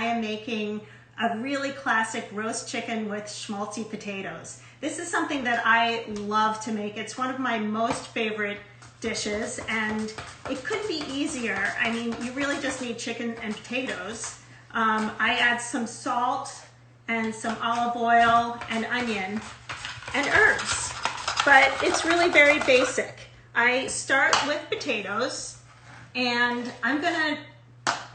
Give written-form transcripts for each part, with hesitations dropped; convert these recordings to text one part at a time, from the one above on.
I am making a really classic roast chicken with schmaltzy potatoes. This is something that I love to make. It's one of my most favorite dishes, and it couldn't be easier. I mean, you really just need chicken and potatoes. I add some salt and some olive oil and onion and herbs, but it's really very basic. I start with potatoes, and I'm gonna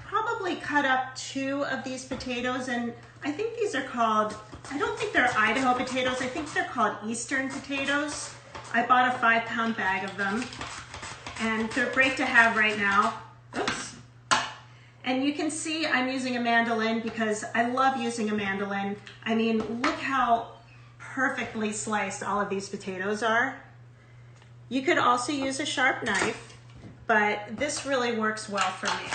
probably cut up 2 of these potatoes, and I think these are called, I don't think they're Idaho potatoes, I think they're called Eastern potatoes. I bought a 5-pound bag of them, and they're great to have right now. Oops. And you can see I'm using a mandolin because I love using a mandolin. I mean, look how perfectly sliced all of these potatoes are. You could also use a sharp knife, but this really works well for me.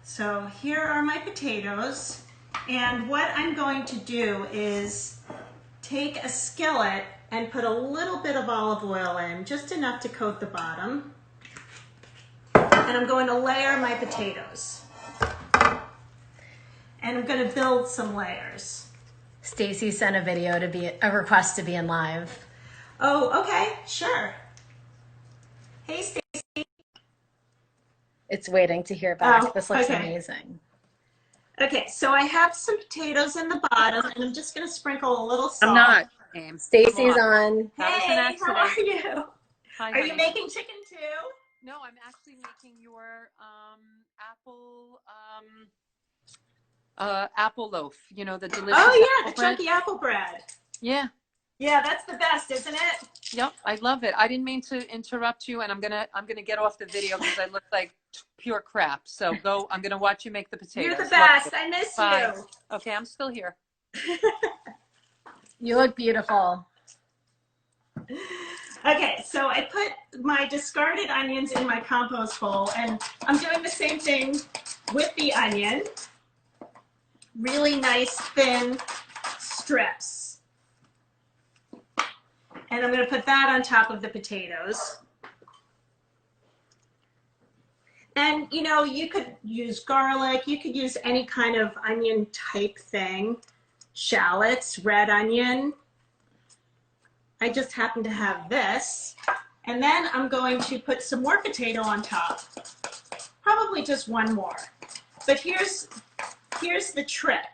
So here are my potatoes, and what I'm going to do is take a skillet and put a little bit of olive oil in, just enough to coat the bottom. And I'm going to layer my potatoes. And I'm going to build some layers. Stacy sent a request to be in live. Oh, okay, sure. Hey, Stacy. It's waiting to hear back. This looks amazing. Okay, so I have some potatoes in the bottom, and I'm just going to sprinkle a little salt. I'm not. Stacy's on. Hey, how are you? Hi, are you making chicken too? No, I'm actually making your apple loaf. You know, the delicious apple bread. Chunky apple bread. Yeah. Yeah, that's the best, isn't it? Yep, I love it. I didn't mean to interrupt you, and I'm gonna get off the video because I look like pure crap. So go. I'm gonna watch you make the potatoes. You're the best. I miss Bye. you. Okay, I'm still here. You look beautiful. Okay, so I put my discarded onions in my compost bowl, and I'm doing the same thing with the onion. Really nice thin strips. And I'm going to put that on top of the potatoes. And you know, you could use garlic, you could use any kind of onion type thing. Shallots, red onion. I just happen to have this. And then I'm going to put some more potato on top. Probably just one more. But here's the trick.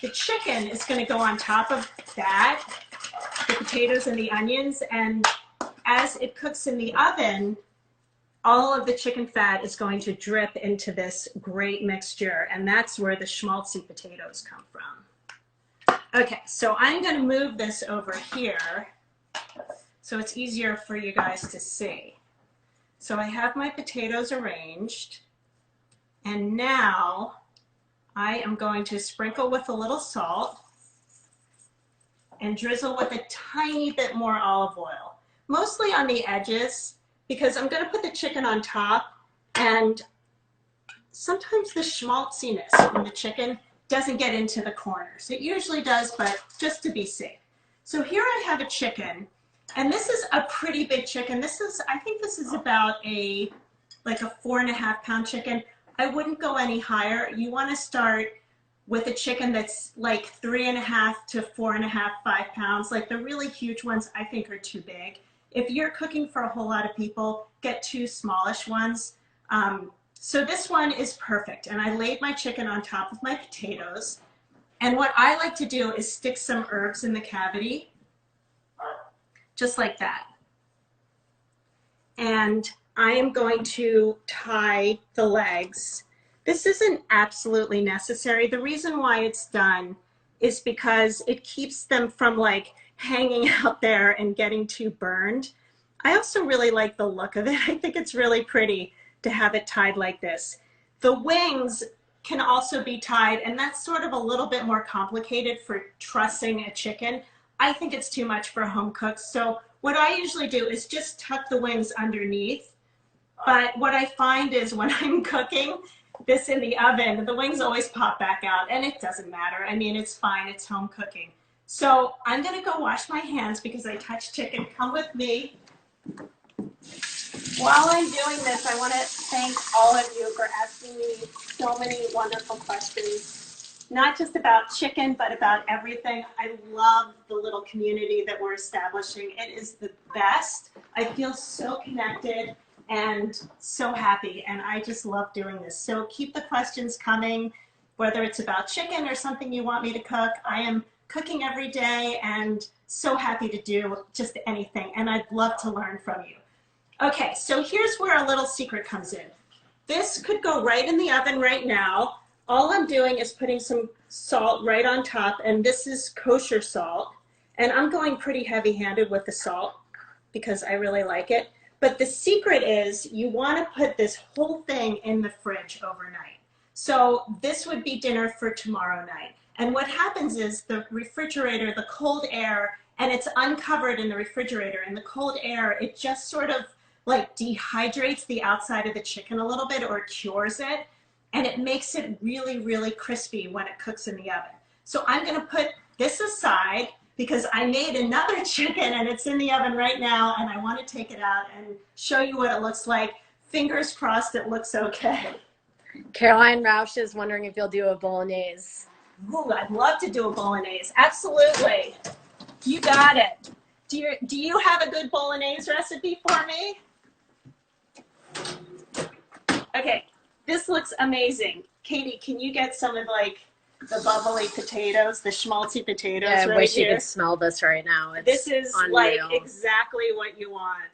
The chicken is going to go on top of that, the potatoes and the onions, and as it cooks in the oven, all of the chicken fat is going to drip into this great mixture, and that's where the schmaltzy potatoes come from. Okay, so I'm going to move this over here so it's easier for you guys to see. So I have my potatoes arranged, and now I am going to sprinkle with a little salt and drizzle with a tiny bit more olive oil, mostly on the edges, because I'm going to put the chicken on top, and sometimes the schmaltziness in the chicken doesn't get into the corners. It usually does, but just to be safe. So here I have a chicken, and this is a pretty big chicken. I think this is about like a 4.5-pound chicken. I wouldn't go any higher. You want to start with a chicken that's like 3.5 to 4.5, 5 pounds. Like the really huge ones, I think are too big. If you're cooking for a whole lot of people, get 2 smallish ones. So this one is perfect. And I laid my chicken on top of my potatoes. And what I like to do is stick some herbs in the cavity, just like that. And I am going to tie the legs. This isn't absolutely necessary. The reason why it's done is because it keeps them from like hanging out there and getting too burned. I also really like the look of it. I think it's really pretty to have it tied like this. The wings can also be tied, and that's sort of a little bit more complicated for trussing a chicken. I think it's too much for home cooks. So what I usually do is just tuck the wings underneath. But what I find is when I'm cooking this in the oven, the wings always pop back out, and it doesn't matter. I mean, it's fine, it's home cooking. So I'm gonna go wash my hands because I touched chicken. Come with me. While I'm doing this, I wanna thank all of you for asking me so many wonderful questions, not just about chicken, but about everything. I love the little community that we're establishing. It is the best. I feel so connected and so happy, and I just love doing this. So keep the questions coming, whether it's about chicken or something you want me to cook. I am cooking every day and so happy to do just anything, and I'd love to learn from you. Okay, so here's where a little secret comes in. This could go right in the oven right now. All I'm doing is putting some salt right on top, and this is kosher salt. And I'm going pretty heavy-handed with the salt because I really like it. But the secret is you want to put this whole thing in the fridge overnight. So this would be dinner for tomorrow night. And what happens is the refrigerator, the cold air, and it's uncovered in the refrigerator, and the cold air, it just sort of like dehydrates the outside of the chicken a little bit, or cures it, and it makes it really, really crispy when it cooks in the oven. So I'm gonna put this aside because I made another chicken and it's in the oven right now, and I wanna take it out and show you what it looks like. Fingers crossed it looks okay. Caroline Roush is wondering if you'll do a bolognese. Ooh, I'd love to do a bolognese, absolutely. You got it. Do you have a good bolognese recipe for me? Okay, this looks amazing. Katie, can you get some of like the bubbly potatoes, the schmaltzy potatoes Yeah, I right wish here? you could smell this right now. It's This is unreal. like exactly what you want.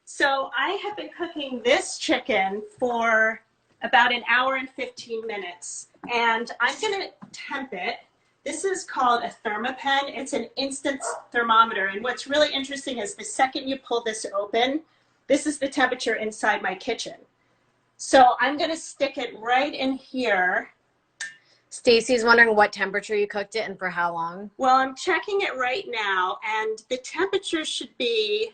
So I have been cooking this chicken for about an hour and 15 minutes, and I'm gonna temp it. This is called a thermopen. It's an instant thermometer, and what's really interesting is the second you pull this open, this is the temperature inside my kitchen. So I'm gonna stick it right in here. Stacy's wondering what temperature you cooked it and for how long. Well, I'm checking it right now, and the temperature should be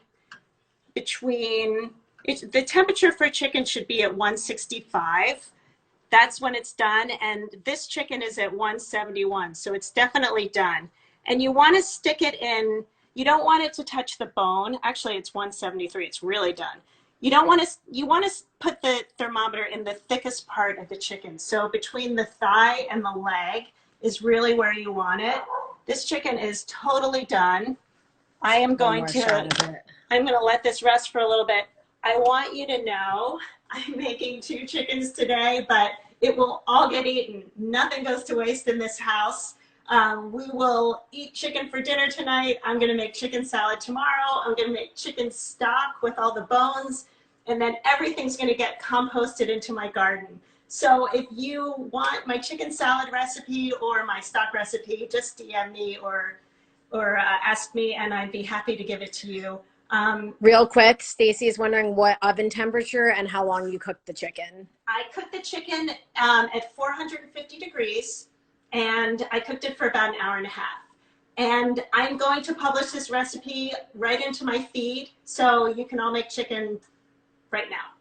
between, the temperature for chicken should be at 165. That's when it's done, and this chicken is at 171, so it's definitely done. And you wanna stick it in, you don't want it to touch the bone. Actually, it's 173, it's really done. You want to put the thermometer in the thickest part of the chicken. So between the thigh and the leg is really where you want it. This chicken is totally done. I am going to, I'm going to let this rest for a little bit. I want you to know I'm making 2 chickens today, but it will all get eaten. Nothing goes to waste in this house. We will eat chicken for dinner tonight. I'm going to make chicken salad tomorrow. I'm going to make chicken stock with all the bones, and then everything's going to get composted into my garden. So if you want my chicken salad recipe or my stock recipe, just DM me or ask me, and I'd be happy to give it to you. Real quick, Stacy is wondering what oven temperature and how long you cooked the chicken. I cooked the chicken at 450 degrees. And I cooked it for about an hour and a half. And I'm going to publish this recipe right into my feed, so you can all make chicken right now.